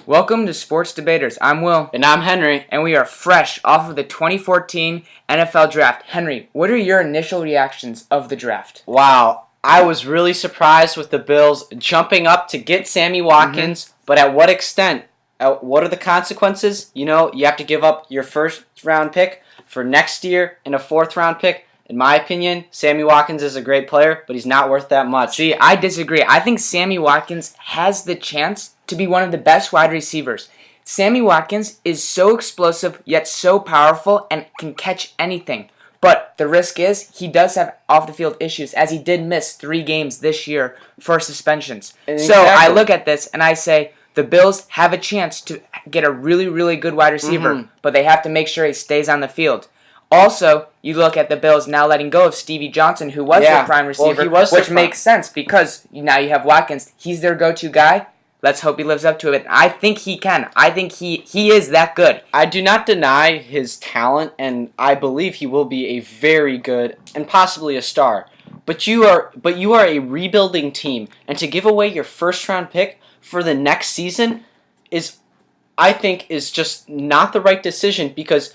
Welcome to Sports Debaters. I'm Will. And I'm Henry. And we are fresh off of the 2014 NFL Draft. Henry, what are your initial reactions of the draft? Wow, I was really surprised with the Bills jumping up to get Sammy Watkins, but at what extent? What are the consequences? You have to give up your first-round pick for next year and a fourth-round pick. In my opinion, Sammy Watkins is a great player, but he's not worth that much. See, I disagree. I think Sammy Watkins has the chance to be one of the best wide receivers. Sammy Watkins is so explosive, yet so powerful, and can catch anything. But the risk is he does have off-the-field issues, as he did miss 3 games this year for suspensions. Exactly. So I look at this and I say, the Bills have a chance to get a really, really good wide receiver, but they have to make sure he stays on the field. Also, you look at the Bills now letting go of Stevie Johnson, who was their prime receiver, which makes sense because now you have Watkins. He's their go-to guy. Let's hope he lives up to it. I think he can. I think he is that good. I do not deny his talent, and I believe he will be a very good and possibly a star. But you are a rebuilding team, and to give away your first-round pick for the next season I think is just not the right decision, because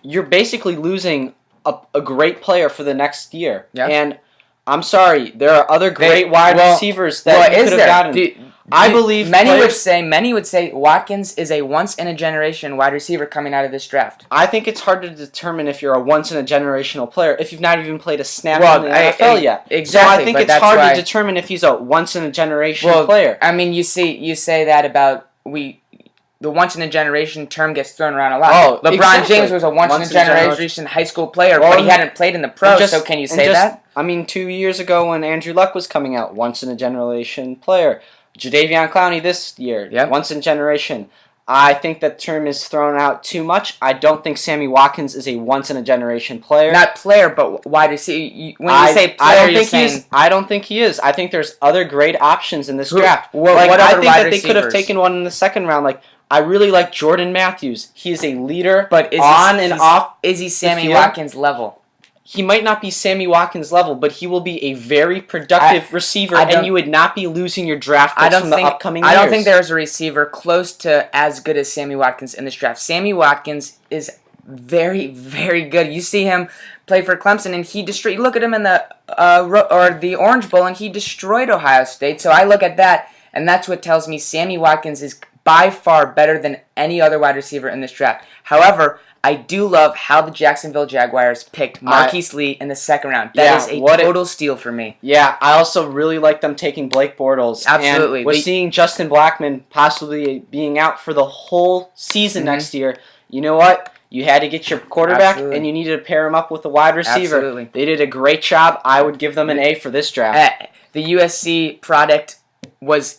you're basically losing a great player for the next year. Yeah. And I'm sorry, there are other great wide receivers that you could have gotten. I believe many would say Watkins is a once-in-a-generation wide receiver coming out of this draft. I think it's hard to determine if you're a once-in-a-generational player if you've not even played a snap in the NFL yet. Exactly. So I think it's hard to determine if he's a once-in-a-generation player. I mean, you say that about the once-in-a-generation term gets thrown around a lot. LeBron James was a once-in-a-generation high school player, but he hadn't played in the pros, so can you say that? I mean, 2 years ago when Andrew Luck was coming out, once-in-a-generation player. Jadeveon Clowney this year, once-in-a-generation. I think that term is thrown out too much. I don't think Sammy Watkins is a once-in-a-generation player. Not player, but wide receiver. When you say player, I don't think he is. I think there's other great options in this draft. I think that they could have taken one in the second round. I really like Jordan Matthews. He is a leader, but and off. Is he Sammy Watkins level? He might not be Sammy Watkins level, but he will be a very productive receiver, and you would not be losing your draft picks from the upcoming years. I don't think there's a receiver close to as good as Sammy Watkins in this draft. Sammy Watkins is very, very good. You see him play for Clemson, and he destroyed. Look at him in the Orange Bowl, and he destroyed Ohio State. So I look at that, and that's what tells me Sammy Watkins is by far better than any other wide receiver in this draft. However, I do love how the Jacksonville Jaguars picked Marquise Lee in the second round. That is a total steal for me. Yeah, I also really like them taking Blake Bortles. Absolutely. And with seeing Justin Blackmon possibly being out for the whole season next year, you know what? You had to get your quarterback, and you needed to pair him up with a wide receiver. Absolutely. They did a great job. I would give them an A for this draft. The USC product was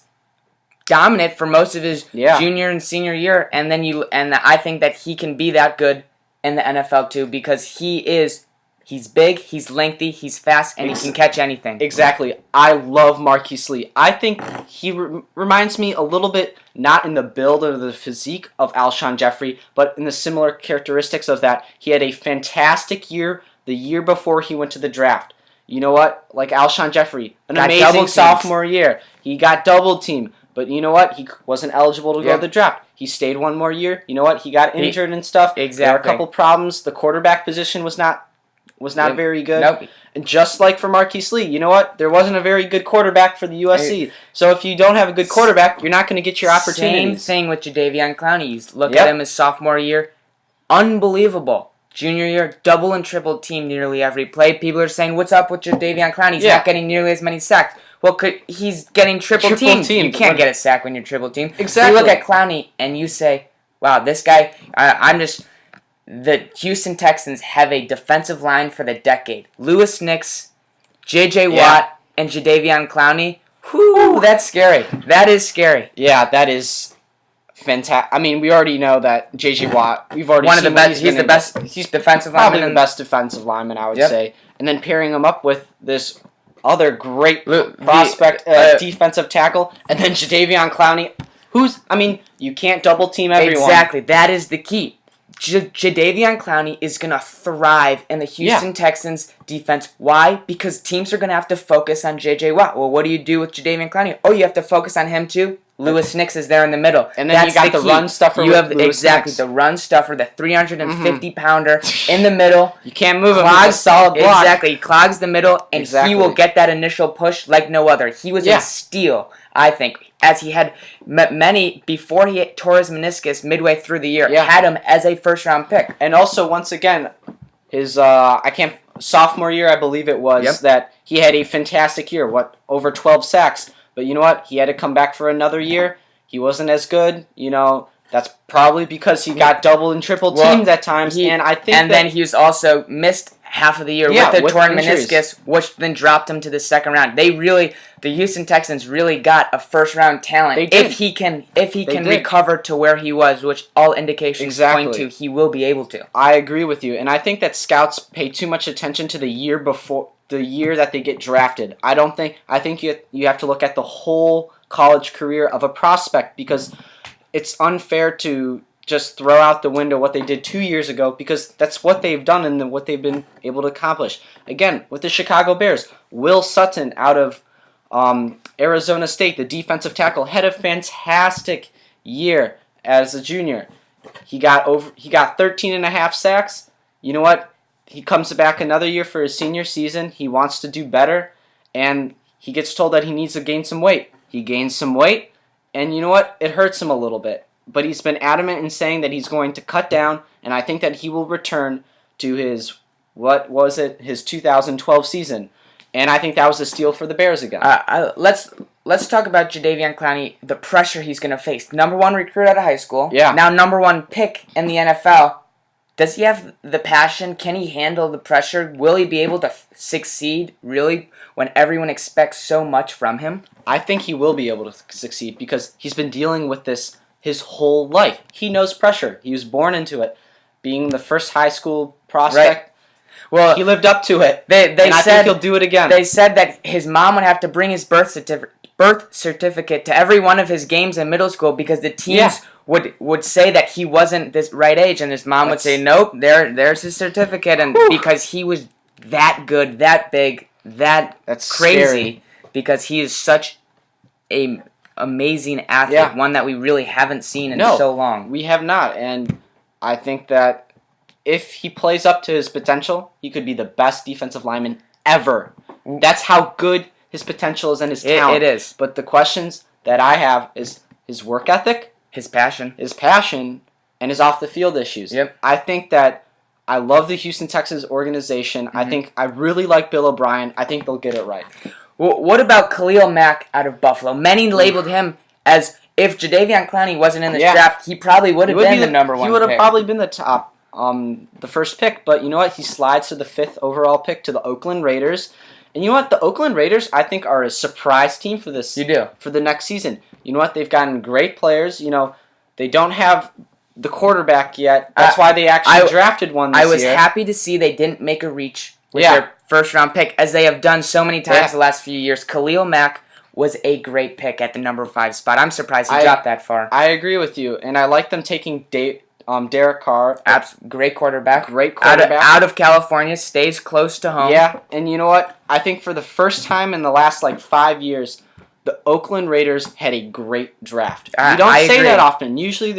dominant for most of his junior and senior year, and I think that he can be that good in the NFL too, because he's big, he's lengthy, he's fast, and he can catch anything. Exactly. I love Marquise Lee. I think he reminds me a little bit, not in the build or the physique of Alshon Jeffrey, but in the similar characteristics of that. He had a fantastic year the year before he went to the draft. You know what? Like Alshon Jeffrey, an amazing sophomore year. He got double teamed. But you know what? He wasn't eligible to go to the draft. He stayed one more year. You know what? He got injured and stuff. Exactly. There were a couple problems. The quarterback position was not very good. Nope. And just like for Marquise Lee, you know what? There wasn't a very good quarterback for the USC. So if you don't have a good quarterback, you're not going to get your opportunities. Same thing with Jadeveon Clowney. You look at him his sophomore year. Unbelievable. Junior year, double and triple team nearly every play. People are saying, what's up with Jadeveon Clowney? He's not getting nearly as many sacks. Well, he's getting triple teamed. You can't get a sack when you're triple teamed. Exactly. You look at Clowney and you say, wow, this guy, the Houston Texans have a defensive line for the decade. Lewis Nix, J.J. Watt, and Jadeveon Clowney. Whew, that's scary. That is scary. Yeah, that is fantastic. I mean, we already know that J.J. Watt, we've already seen he's the best. He's defensive lineman. Probably the best defensive lineman, I would say. And then pairing him up with this other great prospect defensive tackle, and then Jadeveon Clowney, you can't double team everyone. Exactly, that is the key. Jadeveon Clowney is going to thrive in the Houston Texans defense. Why? Because teams are going to have to focus on J.J. Watt. Well, what do you do with Jadeveon Clowney? Oh, you have to focus on him too? Lewis Nix is there in the middle. And then you got the key. run stuffer You with have Lewis exactly Nix. the run stuffer, the 350-pounder in the middle. You can't move him. He's a solid block. Exactly. He clogs the middle, and Exactly. he will get that initial push like no other. He was a steal, I think, as he had many before he tore his meniscus midway through the year. Had him as a first-round pick. And also, once again, his sophomore year, I believe it was, that he had a fantastic year. Over 12 sacks. But you know what? He had to come back for another year. He wasn't as good. That's probably because he got double and triple teamed at times. Then he was also missed half of the year with the torn meniscus, which then dropped him to the second round. The Houston Texans really got a first round talent if he can recover to where he was, which all indications point to he will be able to. I agree with you, and I think that scouts pay too much attention to the year that they get drafted. I think you have to look at the whole college career of a prospect, because it's unfair to just throw out the window what they did 2 years ago, because that's what they've done and what they've been able to accomplish. Again, with the Chicago Bears, Will Sutton out of Arizona State, the defensive tackle, had a fantastic year as a junior. He got 13 and a half sacks. You know what? He comes back another year for his senior season. He wants to do better, and he gets told that he needs to gain some weight. He gains some weight, and you know what? It hurts him a little bit. But he's been adamant in saying that he's going to cut down, and I think that he will return to his 2012 season. And I think that was a steal for the Bears again. Let's talk about Jadeveon Clowney, the pressure he's going to face. Number 1 recruit out of high school. Yeah. Now number 1 pick in the NFL. Does he have the passion? Can he handle the pressure? Will he be able to succeed, really, when everyone expects so much from him? I think he will be able to succeed, because he's been dealing with this his whole life. He knows pressure. He was born into it. Being the first high school prospect, well, he lived up to it. I think he'll do it again. They said that his mom would have to bring his birth certificate to every one of his games in middle school, because the teams would say that he wasn't this right age, and his mom would say, nope, there's his certificate, and because he was that good, that big, that's crazy, scary. Because he is such a amazing athlete, one that we really haven't seen in so long. We have not, and I think that if he plays up to his potential, he could be the best defensive lineman ever. That's how good his potential is and his talent. It is. But the questions that I have is his work ethic, his passion, and his off-the-field issues. Yep. I think that I love the Houston Texans organization. Mm-hmm. I really like Bill O'Brien. I think they'll get it right. Well, what about Khalil Mack out of Buffalo? Many labeled him as, if Jadeveon Clowney wasn't in this draft, he probably would have been the number 1 pick. He would have probably been the top, the first pick. But you know what? He slides to the 5th overall pick to the Oakland Raiders. And you know what? The Oakland Raiders, I think, are a surprise team for this. You do. For the next season. You know what? They've gotten great players. They don't have the quarterback yet. That's why they actually drafted one this year. I was happy to see they didn't make a reach with their first-round pick, as they have done so many times the last few years. Khalil Mack was a great pick at the number 5 spot. I'm surprised he dropped that far. I agree with you, and I like them taking Derek Carr. Great quarterback. Out of California, stays close to home. Yeah, and you know what? I think for the first time in the last 5 years, the Oakland Raiders had a great draft. You don't say that often. Usually,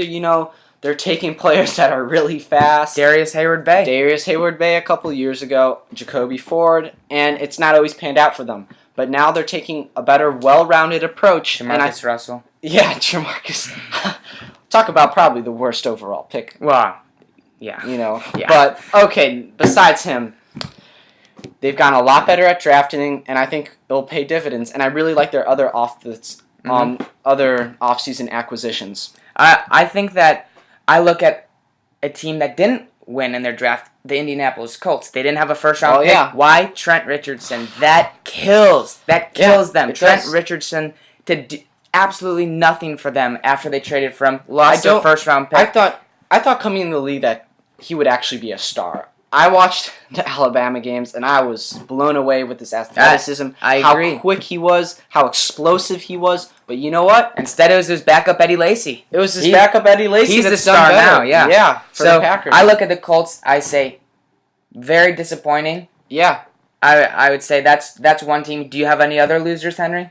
they're taking players that are really fast. Darius Hayward Bay a couple years ago. Jacoby Ford. And it's not always panned out for them. But now they're taking a better, well-rounded approach. Jamarcus Russell. Yeah, Jamarcus. Talk about probably the worst overall pick. Well, yeah. But, okay, besides him, they've gotten a lot better at drafting, and I think it'll pay dividends. And I really like their other other off-season acquisitions. I think that I look at a team that didn't win in their draft, the Indianapolis Colts. They didn't have a first-round pick. Yeah. Why? Trent Richardson. That kills them. Trent Richardson did absolutely nothing for them after they traded for him. Lost their first-round pick. I thought coming in the league that he would actually be a star. I watched the Alabama games, and I was blown away with his athleticism. I agree. How quick he was, how explosive he was. But you know what? Instead, it was his backup, Eddie Lacy. He's the star now, yeah. Yeah, for the Packers. I look at the Colts, I say, very disappointing. Yeah. I would say that's one team. Do you have any other losers, Henry?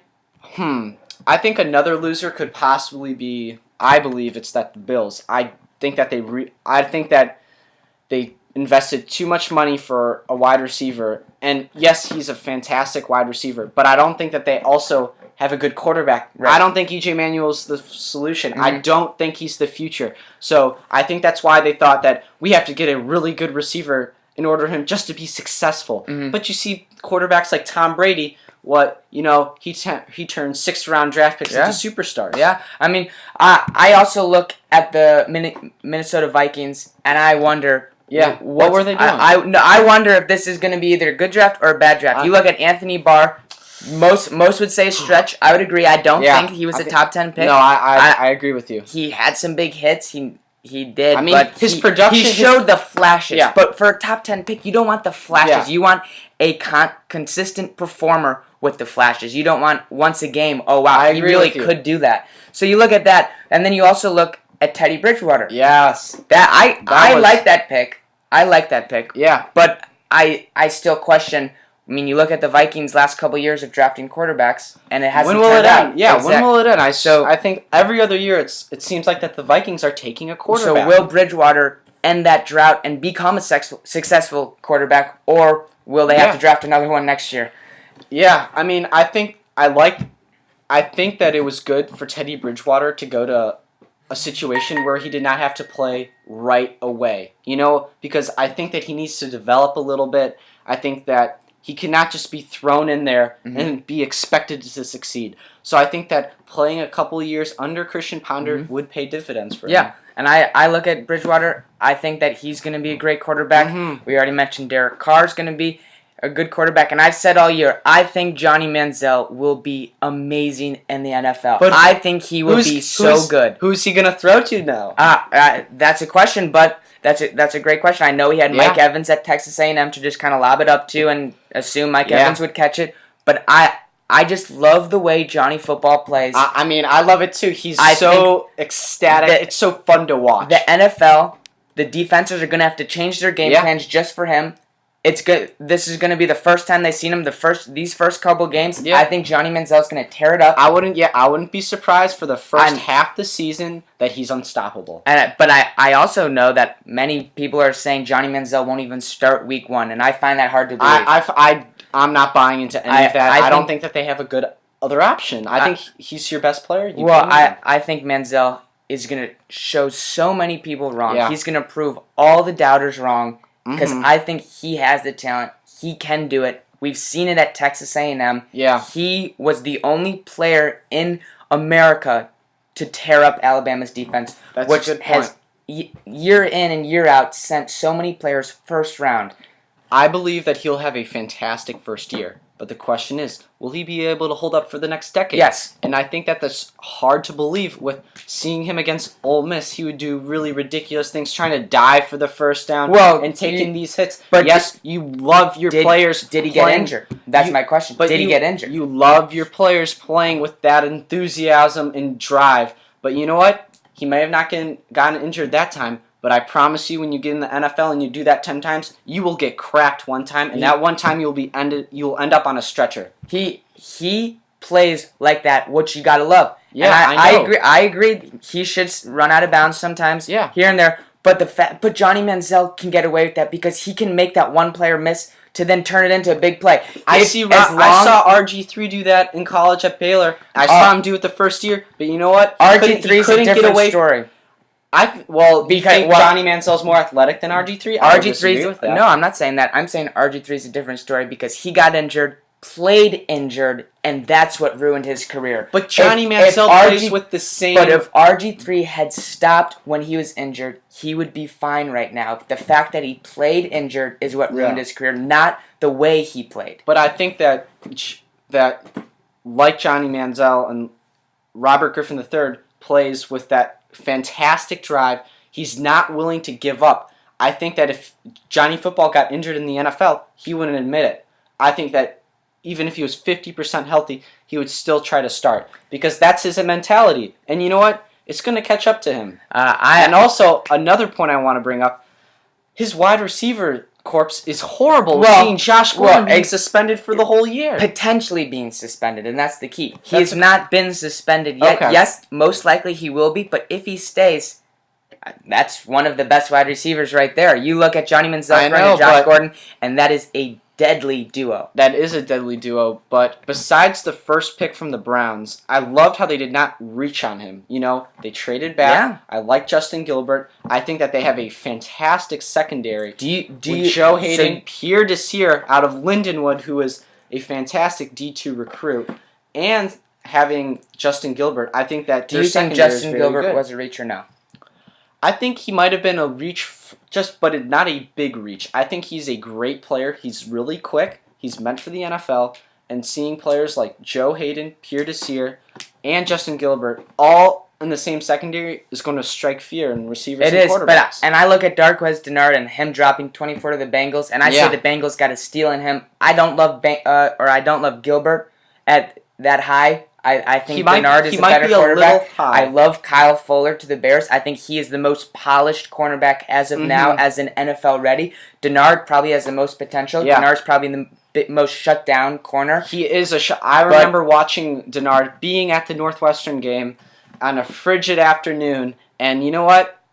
I think another loser could possibly be. I believe it's that the Bills. I think that they invested too much money for a wide receiver, and yes, he's a fantastic wide receiver, but I don't think that they also have a good quarterback. Right. I don't think EJ Manuel's the solution. Mm-hmm. I don't think he's the future. So I think that's why they thought that we have to get a really good receiver in order for him just to be successful. Mm-hmm. But you see quarterbacks like Tom Brady, he turned 6th-round draft picks into superstars. Yeah, I mean, I also look at the Minnesota Vikings, and I wonder. Yeah, what were they doing? I wonder if this is going to be either a good draft or a bad draft. You look at Anthony Barr. Most would say stretch. I would agree. I don't think he was a top 10 pick. No, I agree with you. He had some big hits. He did. I mean, but his production. He showed the flashes. Yeah. But for a top 10 pick, you don't want the flashes. Yeah. You want a consistent performer with the flashes. You don't want once a game. Oh wow, he really could do that. So you look at that, and then you also look at Teddy Bridgewater. Yes. I like that pick. I like that pick. Yeah. But I still question. I mean, you look at the Vikings' last couple years of drafting quarterbacks, and it hasn't turned out. Yeah, when will it end? I think every other year it seems like that the Vikings are taking a quarterback. So will Bridgewater end that drought and become a successful quarterback, or will they have to draft another one next year? Yeah, I mean, I think that it was good for Teddy Bridgewater to go to a situation where he did not have to play right away. Because I think that he needs to develop a little bit. I think that he cannot just be thrown in there and be expected to succeed. So I think that playing a couple of years under Christian Ponder would pay dividends for him. Yeah, and I look at Bridgewater. I think that he's going to be a great quarterback. We already mentioned Derek Carr's going to be a good quarterback. And I've said all year, I think Johnny Manziel will be amazing in the NFL. But I think he will be so good. Who's he going to throw to now? That's a question, but that's a great question. I know he had Mike Evans at Texas A&M to just kind of lob it up to and assume Mike Evans would catch it. But I just love the way Johnny Football plays. I mean, I love it too. He's so ecstatic. It's so fun to watch. The NFL, the defenses are going to have to change their game plans just for him. It's good. This is going to be the first time they've seen him. These first couple games. I think Johnny Manziel's going to tear it up. I wouldn't be surprised for the first half the season that he's unstoppable. But I also know that many people are saying Johnny Manziel won't even start week 1, and I find that hard to believe. I'm not buying into any of that. I don't think that they have a good other option. I think he's your best player. I think Manziel is going to show so many people wrong. Yeah. He's going to prove all the doubters wrong. Because I think he has the talent. He can do it. We've seen it at Texas A&M. Yeah. He was the only player in America to tear up Alabama's defense, which has year in and year out sent so many players first round. I believe that he'll have a fantastic first year. But the question is, will he be able to hold up for the next decade? Yes. And I think that that's hard to believe with seeing him against Ole Miss. He would do really ridiculous things, trying to dive for the first down and taking these hits. But yes, you love your players. Did he get injured? That's my question. Did he get injured? You love your players playing with that enthusiasm and drive. But you know what? He may have not gotten injured that time. But I promise you, when you get in the NFL and you do that 10 times, you will get cracked one time, and that one time you'll end up on a stretcher. He plays like that, which you gotta love. Yeah, and I agree. He should run out of bounds sometimes, here and there. But Johnny Manziel can get away with that because he can make that one player miss to then turn it into a big play. I saw RG3 do that in college at Baylor. I saw him do it the first year, but you know what? RG3 is a different story. Because Johnny Manziel's more athletic than RG3? I disagree with that. No, I'm not saying that. I'm saying RG3 is a different story because he got injured, played injured, and that's what ruined his career. But Johnny Manziel plays with the same... But if RG3 had stopped when he was injured, he would be fine right now. The fact that he played injured is what ruined his career, not the way he played. But I think that like Johnny Manziel and Robert Griffin III plays with that fantastic drive. He's not willing to give up. I think that if Johnny Football got injured in the NFL, he wouldn't admit it. I think that even if he was 50% healthy, he would still try to start because that's his mentality. And you know what? It's going to catch up to him. And also, another point I want to bring up, his wide receiver corpse is horrible. Well, Seeing Josh Gordon being ex- suspended for the whole year. Potentially being suspended, and that's the key. He That's has not been suspended yet. Okay. Yes, most likely he will be, but if he stays, that's one of the best wide receivers right there. You look at Johnny Manziel and Josh Gordon, and that is a deadly duo. That is a deadly duo, but besides the first pick from the Browns, I loved how they did not reach on him. You know, they traded back. Yeah. I like Justin Gilbert. I think that they have a fantastic secondary. With Joe Hayden, Pierre Desir out of Lindenwood, who is a fantastic D2 recruit, and having Justin Gilbert, I think that do you think Justin Gilbert was a reach or no? I think he might have been a reach, but not a big reach. I think he's a great player. He's really quick. He's meant for the NFL. And seeing players like Joe Hayden, Pierre Desir, and Justin Gilbert all in the same secondary is going to strike fear in receivers and quarterbacks. And I look at Darqueze Dennard and him dropping 24 to the Bengals, and I say the Bengals got a steal in him. I don't love Gilbert at that high. I think Dennard is a better quarterback. I love Kyle Fuller to the Bears. I think he is the most polished cornerback as of now, as an NFL ready. Dennard probably has the most potential. Yeah. Dennard's probably the most shut down corner. He is I remember watching Dennard being at the Northwestern game on a frigid afternoon, and you know what?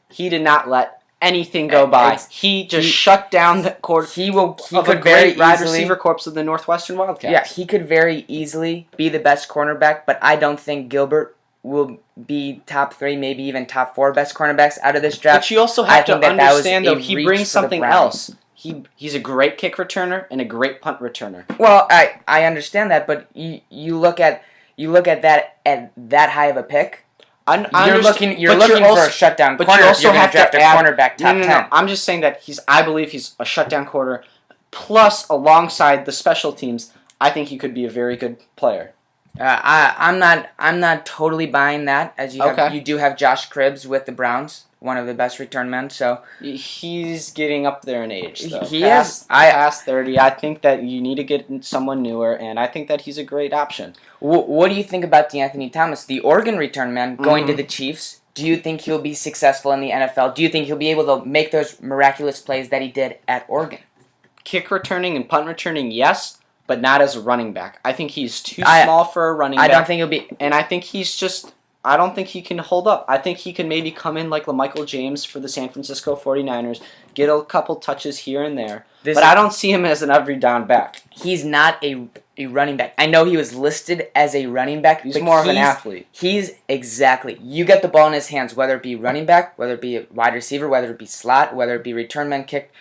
He did not let anything go by. He shut down the court. He could very easily wide receiver corps of the Northwestern Wildcats. Yeah, he could very easily be the best cornerback, but I don't think Gilbert will be top 3, maybe even top 4 best cornerbacks out of this draft. But you also have to understand, though, he brings something else. He's a great kick returner and a great punt returner. Well, I understand that, but you look at that at that high of a pick. You're looking for a shutdown corner. But you also have to draft a cornerback top 10. No. I'm just saying that I believe he's a shutdown corner. Plus, alongside the special teams, I think he could be a very good player. I'm not totally buying that. As you do have Josh Cribbs with the Browns, one of the best return men. So he's getting up there in age. Though. He is. Past 30. I think that you need to get someone newer, and I think that he's a great option. What do you think about DeAnthony Thomas, the Oregon return man, going to the Chiefs? Do you think he'll be successful in the NFL? Do you think he'll be able to make those miraculous plays that he did at Oregon? Kick returning and punt returning, yes, but not as a running back. I think he's too small for a running back. I don't think he'll be. And I think I don't think he can hold up. I think he can maybe come in like LaMichael James for the San Francisco 49ers, get a couple touches here and there. But I don't see him as an every down back. He's not a running back. I know he was listed as a running back. He's more of an athlete. Exactly. You get the ball in his hands, whether it be running back, whether it be a wide receiver, whether it be slot, whether it be return man, kick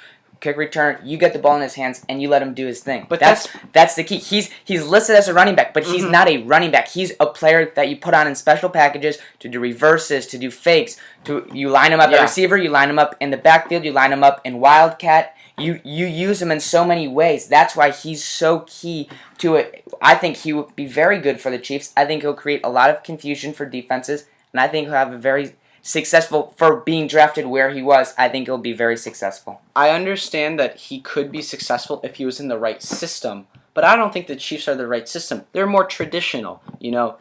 return. You get the ball in his hands and you let him do his thing. But that's the key. He's listed as a running back, but he's not a running back. He's a player that you put on in special packages to do reverses, to do fakes. You line him up at receiver, you line him up in the backfield, you line him up in wildcat. You use him in so many ways. That's why he's so key to it. I think he would be very good for the Chiefs. I think he'll create a lot of confusion for defenses, and I think he'll have a very successful, for being drafted where he was, I think he'll be very successful. I understand that he could be successful if he was in the right system, but I don't think the Chiefs are the right system. They're more traditional,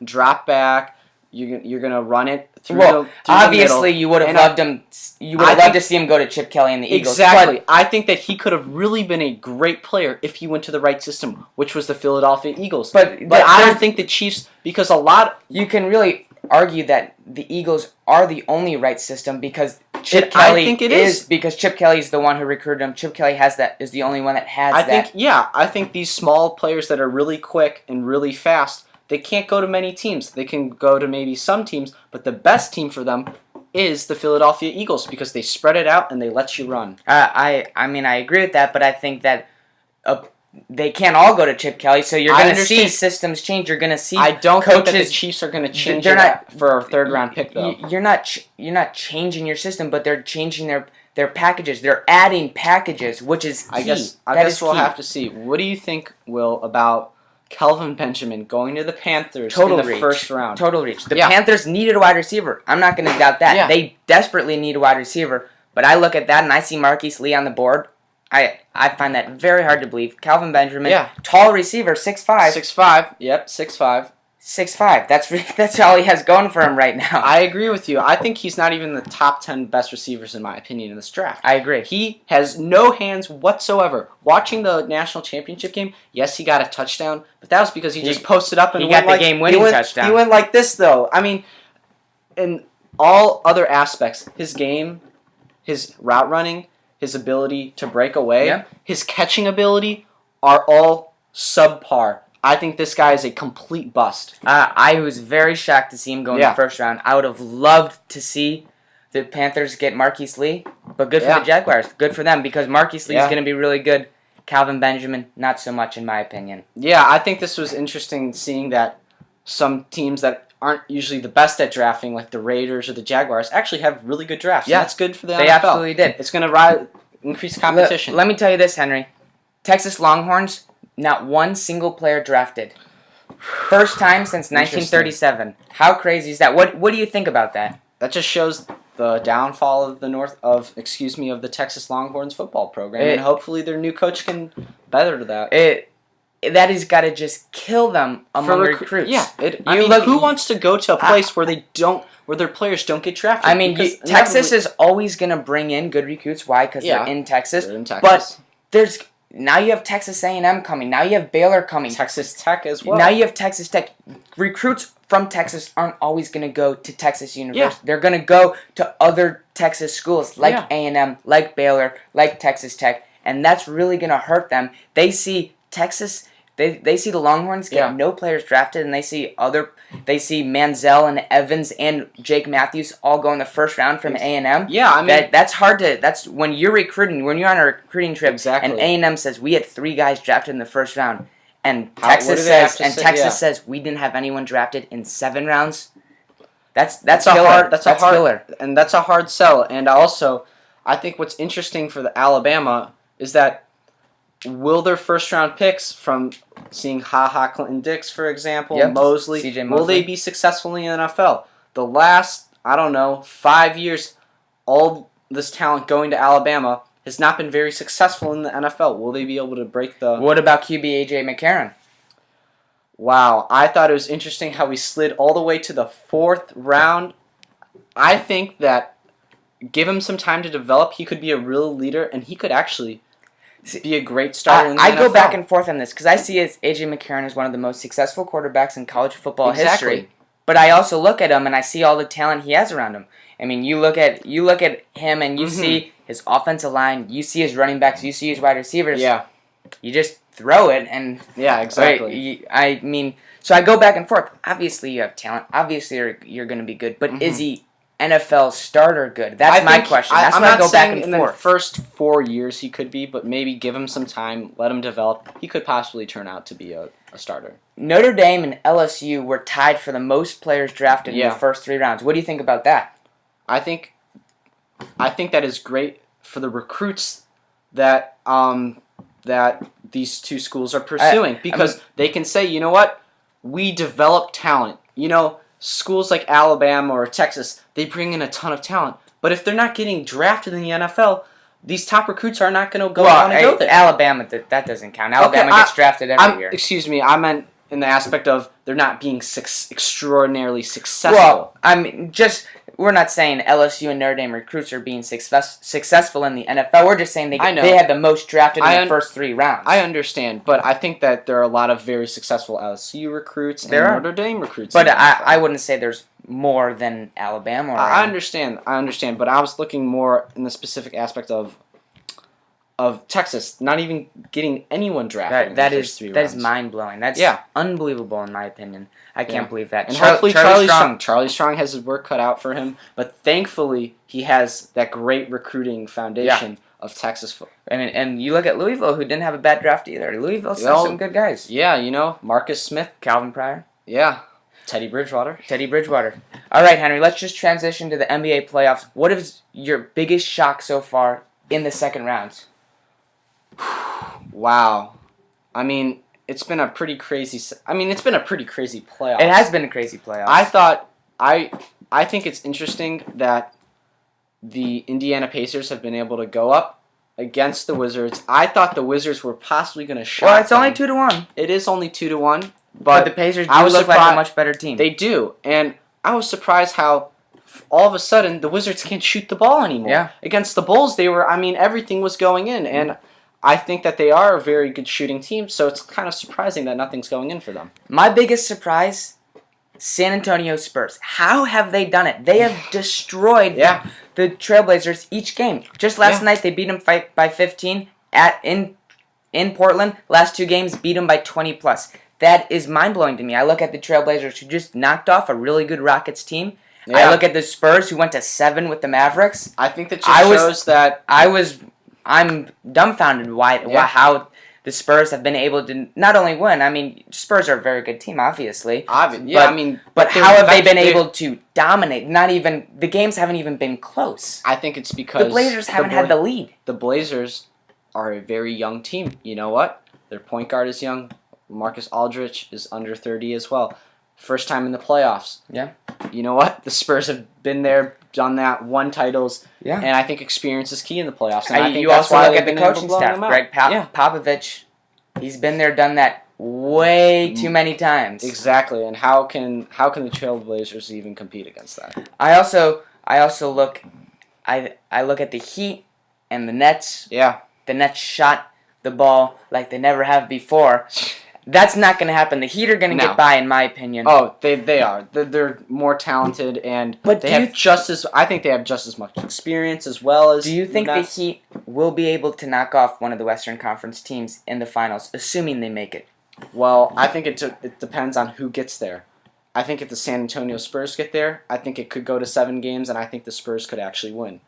drop back. You're gonna run it through obviously you would have loved him. You would have loved to see him go to Chip Kelly and the Eagles. Exactly. I think that he could have really been a great player if he went to the right system, which was the Philadelphia Eagles. But I don't think the Chiefs, because you can really argue that the Eagles are the only right system because Chip Kelly because Chip Kelly is the one who recruited him. Chip Kelly is the only one that has that. I think these small players that are really quick and really fast, they can't go to many teams. They can go to maybe some teams, but the best team for them is the Philadelphia Eagles because they spread it out and they let you run. I agree with that, but I think that they can't all go to Chip Kelly, so you're going to see systems change. You're going to see I don't think that the Chiefs are going to change for a third-round pick, though. You're not changing your system, but they're changing their packages. They're adding packages, which is key. I guess we'll have to see. What do you think, Will, about Kelvin Benjamin going to the Panthers in the first round? Total reach. The Panthers needed a wide receiver. I'm not going to doubt that. Yeah. They desperately need a wide receiver, but I look at that and I see Marquise Lee on the board. I find that very hard to believe. Calvin Benjamin, tall receiver, 6'5". 6'5", yep, 6'5". 6'5". That's all he has going for him right now. I agree with you. I think he's not even the top 10 best receivers in my opinion in this draft. I agree. He has no hands whatsoever. Watching the national championship game, yes, he got a touchdown, but that was because he just posted up and he went got the game-winning touchdown. He went like this, though. I mean, in all other aspects, his game, his route running, his ability to break away, Yeah. his catching ability are all subpar. I think this guy is a complete bust. I was very shocked to see him go in the first round. I would have loved to see the Panthers get Marquise Lee, but good for the Jaguars. Good for them because Marquise Lee is going to be really good. Calvin Benjamin, not so much in my opinion. Yeah, I think this was interesting seeing that some teams that aren't usually the best at drafting, like the Raiders or the Jaguars, actually have really good drafts. Yeah, that's good for the NFL. They absolutely did. It's going to increase competition. Let me tell you this, Henry. Texas Longhorns, not one single player drafted. First time since 1937. How crazy is that? What do you think about that? That just shows the downfall of the Texas Longhorns football program, and hopefully their new coach can better that. That has got to just kill them among recruits. Yeah, who wants to go to a place where their players don't get drafted? I mean, Texas is always going to bring in good recruits. Why? Because they're in Texas. They're in Texas. But now you have Texas A&M coming. Now you have Baylor coming. Texas Tech as well. Now you have Texas Tech. Recruits from Texas aren't always going to go to Texas University. Yeah. They're going to go to other Texas schools like A&M, like Baylor, like Texas Tech, and that's really going to hurt them. They see Texas. They see the Longhorns get no players drafted, and they see Manziel and Evans and Jake Matthews all go in the first round from A&M. Yeah, I mean that's hard to. That's when you're recruiting. When you're on a recruiting trip, exactly. And A&M says we had 3 guys drafted in the first round, and Texas says we didn't have anyone drafted in 7 rounds. That's a hard sell. And also, I think what's interesting for the Alabama is that. Will their first-round picks from seeing Clinton Dix, for example, Mosley, CJ Mosley, will they be successful in the NFL? The last, 5 years, all this talent going to Alabama has not been very successful in the NFL. Will they be able to break the... What about QB A.J. McCarron? Wow, I thought it was interesting how we slid all the way to the 4th round. I think that give him some time to develop, he could be a real leader, and he could actually... be a great starter in the NFL. I go back and forth on this because I see A.J. McCarron as one of the most successful quarterbacks in college football history. But I also look at him and I see all the talent he has around him. I mean, you look at him and you see his offensive line, you see his running backs, you see his wide receivers. Yeah. You just throw it and exactly. I mean, so I go back and forth. Obviously, you have talent. Obviously, you're going to be good. But is he NFL starter good? That's my question. That's why I go back and forth. In the first 4 years he could be, but maybe give him some time, let him develop. He could possibly turn out to be a starter. Notre Dame and LSU were tied for the most players drafted in the first 3 rounds. What do you think about that? I think that is great for the recruits that these two schools are pursuing because they can say, you know what, we develop talent. You know, schools like Alabama or Texas, they bring in a ton of talent. But if they're not getting drafted in the NFL, these top recruits are not going to go there. Alabama, that doesn't count. Alabama gets drafted every year. Excuse me, I meant in the aspect of they're not being extraordinarily successful. Well, I mean, we're not saying LSU and Notre Dame recruits are being successful in the NFL. We're just saying they had the most drafted in the first 3 rounds. I understand, but I think that there are a lot of very successful LSU recruits and Notre Dame recruits. But I wouldn't say there's more than Alabama. I understand, but I was looking more in the specific aspect of Texas not even getting anyone drafted. That is mind blowing. That's unbelievable in my opinion. I can't believe that. And hopefully Charlie Strong has his work cut out for him, but thankfully he has that great recruiting foundation of Texas football. And you look at Louisville, who didn't have a bad draft either. Louisville has some good guys. Yeah, you know, Marcus Smith, Calvin Pryor. Yeah. Teddy Bridgewater. All right, Henry, let's just transition to the NBA playoffs. What is your biggest shock so far in the second rounds? Wow. I mean, it's been a pretty crazy playoff. It has been a crazy playoff. I think it's interesting that the Indiana Pacers have been able to go up against the Wizards. I thought the Wizards were possibly going to shock Well, it's only them. 2-1. It is only 2-1. But the Pacers do I was look like a surprised- much better team. They do, and I was surprised how all of a sudden the Wizards can't shoot the ball anymore. Yeah. Against the Bulls, everything was going in, and I think that they are a very good shooting team, so it's kind of surprising that nothing's going in for them. My biggest surprise, San Antonio Spurs. How have they done it? They have destroyed Yeah. the Trailblazers each game. Just last night, they beat them by 15 in Portland. Last two games, beat them by 20 plus. That is mind-blowing to me. I look at the Trailblazers, who just knocked off a really good Rockets team. Yeah. I look at the Spurs, who went to 7 with the Mavericks. I think that just shows that I'm dumbfounded how the Spurs have been able to not only win. I mean, Spurs are a very good team, obviously. But how have they been able to dominate? Not even the games haven't even been close. I think it's because The Blazers haven't had the lead. The Blazers are a very young team. You know what? Their point guard is young. Marcus Aldridge is under 30 as well. First time in the playoffs. Yeah. You know what? The Spurs have been there, done that, won titles. Yeah. And I think experience is key in the playoffs. And I think You that's also why look they've at the been able to coaching blow staff. them out. Greg Yeah. Popovich, he's been there, done that way too many times. Exactly. And how can the Trailblazers even compete against that? I also look at the Heat and the Nets. Yeah. The Nets shot the ball like they never have before. That's not going to happen. The Heat are going to No. get by, in my opinion. Oh, they are. They're more talented, and But they have just as. I think they have just as much experience as well as. Do you think the Nets. Heat will be able to knock off one of the Western Conference teams in the finals, assuming they make it? Well, I think it depends on who gets there. I think if the San Antonio Spurs get there, I think it could go to 7 games, and I think the Spurs could actually win.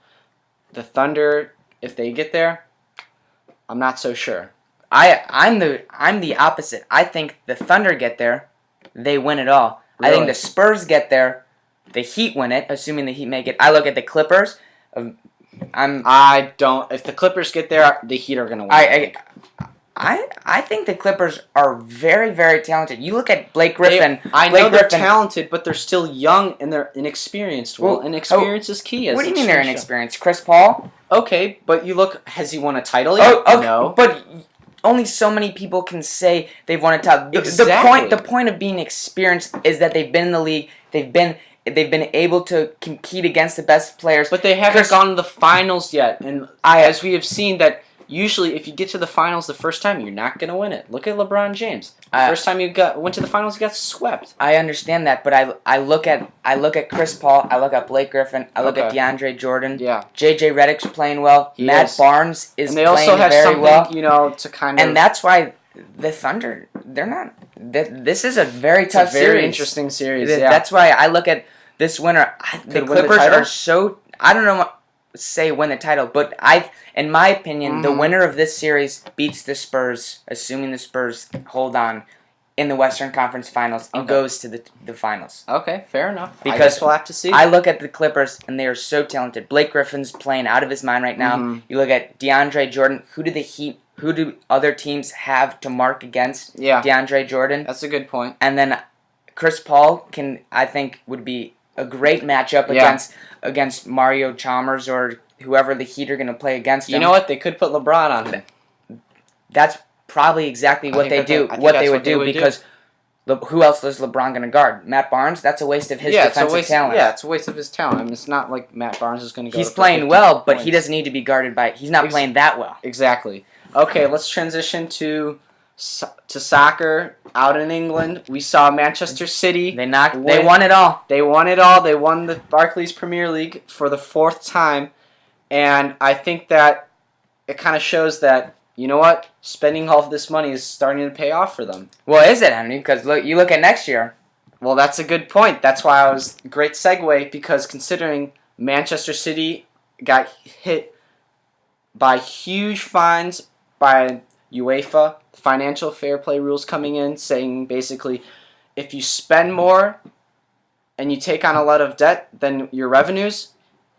The Thunder, if they get there, I'm not so sure. I'm the opposite. I think the Thunder get there, they win it all. I think Really? the Spurs get there, the Heat win it, assuming the Heat make it. I look at the Clippers. I don't. If the Clippers get there, the Heat are gonna win. I think the Clippers are very, very talented. You look at Blake Griffin. I Blake know they're Griffin- talented, but they're still young and they're inexperienced. Well, and experience is key. What do you mean they're inexperienced? Chris Paul? Okay, but you look. Has he won a title yet? Oh, okay, No. but only so many people can say they've won a title. Exactly. The point of being experienced is that they've been in the league. They've been able to compete against the best players. But they haven't gone to the finals yet, and as we have seen that usually if you get to the finals the first time, you're not going to win it. Look at LeBron James. The first time went to the finals, he got swept. I understand that, but I look at Chris Paul, I look at Blake Griffin, I look at DeAndre Jordan. Yeah. JJ Redick's playing well. He Matt is. Barnes is And they playing also have very something, well. to kind of. And that's why the Thunder, they're not. This is a very tough very series. interesting series. That's why I look at this winner. The Could win the Clippers title? are so. I don't know what say win the title, but in my opinion, the winner of this series beats the Spurs, assuming the Spurs hold on in the Western Conference Finals and goes to the finals. Okay, fair enough. I Because guess we'll have to see. I look at the Clippers, and they are so talented. Blake Griffin's playing out of his mind right now. Mhm. You look at DeAndre Jordan. Who do other teams have to mark against Yeah. DeAndre Jordan? That's a good point. And then Chris Paul I think would be a great matchup against Mario Chalmers or whoever the Heat are going to play against him. You know what? They could put LeBron on him. That's probably exactly what they do. I think What that's they would what they do would do. because who else is LeBron going to guard? Matt Barnes? That's a waste of his defensive talent. Yeah, it's a waste of his talent. I mean, it's not like Matt Barnes is going to go. He's for playing 50 well, but points. he doesn't need to be guarded by. He's not playing that well. Exactly. Okay, let's transition to soccer out in England. We saw Manchester City. They won it all. They won it all. They won the Barclays Premier League for the 4th time, and I think that it kind of shows that, you know what, spending all of this money is starting to pay off for them. Well, is it, Henry? Because you look at next year. Well, that's a good point. That's why I was great segue, because considering Manchester City got hit by huge fines by UEFA, financial fair play rules coming in, saying basically if you spend more and you take on a lot of debt than your revenues,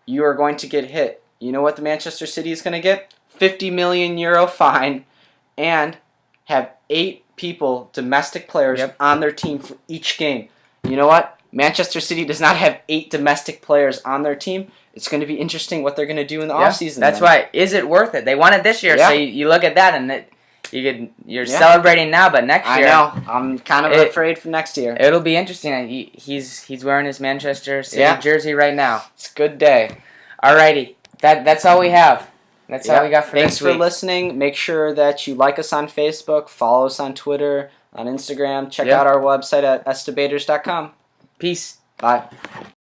you are going to get hit. You know what the Manchester City is going to get? €50 million fine and have 8 people, domestic players, on their team for each game. You know what? Manchester City does not have 8 domestic players on their team. It's going to be interesting what they're going to do in the offseason. That's why. Is it worth it? They won it this year, so you look at that, and You're Yeah. celebrating now, but next I year know. I'm kind of afraid for next year. it'll be interesting. He's wearing his Manchester City Yeah. jersey right now. It's a good day. Alrighty, that's all we have. That's all we got for Thanks this for week. listening. Make sure that you like us on Facebook, follow us on Twitter, on Instagram. Check Yep. out our website at estebators.com. Peace. Bye.